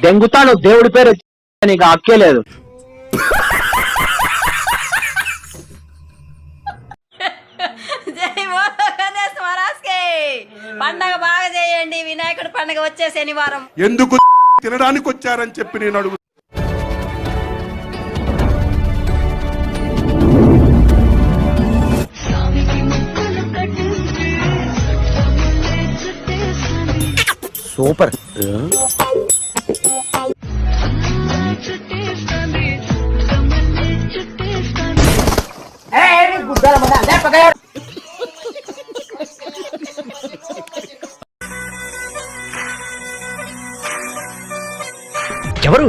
దెంగుతాను దేవుడి పేరు నీకు హక్కే లేదు. పండగ బాగా చేయండి. వినాయకుడి పండగ వచ్చే శనివారం. ఎందుకు తినడానికి వచ్చారని చెప్పి నేను అడుగు. సూపర్. ఎవరు?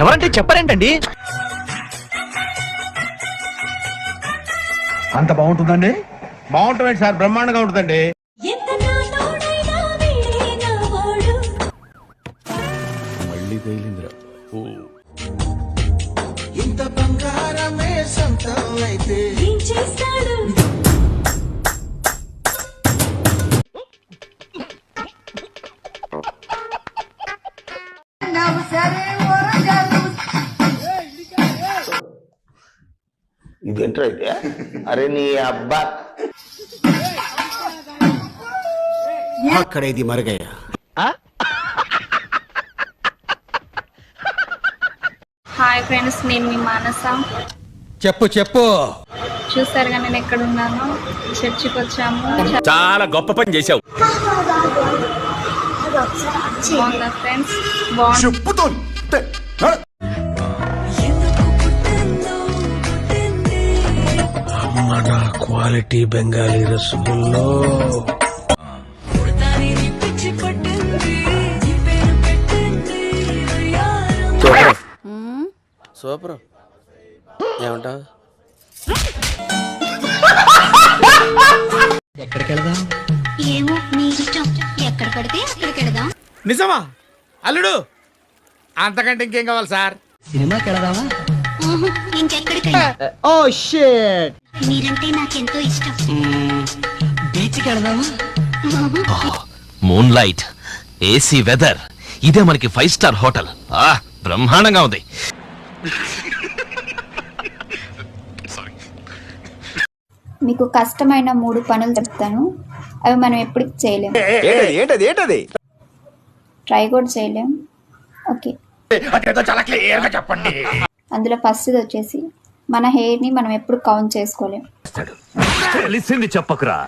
ఎవరంటే చెప్పరేంటండి? అంత బాగుంటుందండి? బాగుంటుంది సార్, బ్రహ్మాండంగా ఉంటుందండి. మళ్ళీ తేలిందిరా. ఇంత బంగారమే సొంతం అయితే ఇదేంట్రా అయితే? అరే నీ అబ్బా అక్కడ ఇది మరుగయ్యా. హాయ్ ఫ్రెండ్స్, నేను మీ మానస. చెప్పు చెప్పు. చూసారుగా నేను ఎక్కడ ఉన్నాను? చర్చికి వచ్చాము. చాలా గొప్ప పని చేశావు. బాగుందా ఫ్రెండ్స్? బాగుంది. క్వాలిటీ బెంగాలీ రసగుల్లో. సూపర్. ఏమంటావు? ఎక్కడికి వెళదాం? ఏమో మీ ఇష్టం. ఎక్కడ పడితే అక్కడికి వెళదాం. నిజమా అల్లుడు? అంతకంటే ఇంకేం కావాలి సార్? సినిమాకి వెళదామా? ఇంకెక్కడికైనా. Oh shit. మీరంటే నాకెంతో ఇష్టం. బీచ్కి వెళదామా? మూన్ లైట్, ఏసీ వెదర్, ఇదే మనకి 5 స్టార్ హోటల్. బ్రహ్మాండంగా ఉంది. మీకు కష్టమైన 3 పనులు చెప్తాను. అవి మనం ఎప్పుడు చేయలేం. ఏంటది? ట్రై కూడా చేయలేం. ఓకే, చాలా క్లియర్ గా చెప్పండి. అందులో ఫస్ట్ వచ్చేసి మన హెయిర్ ని మనం ఎప్పుడు కౌంట్ చేసుకోలేం. తెలిసింది చెప్పకురా.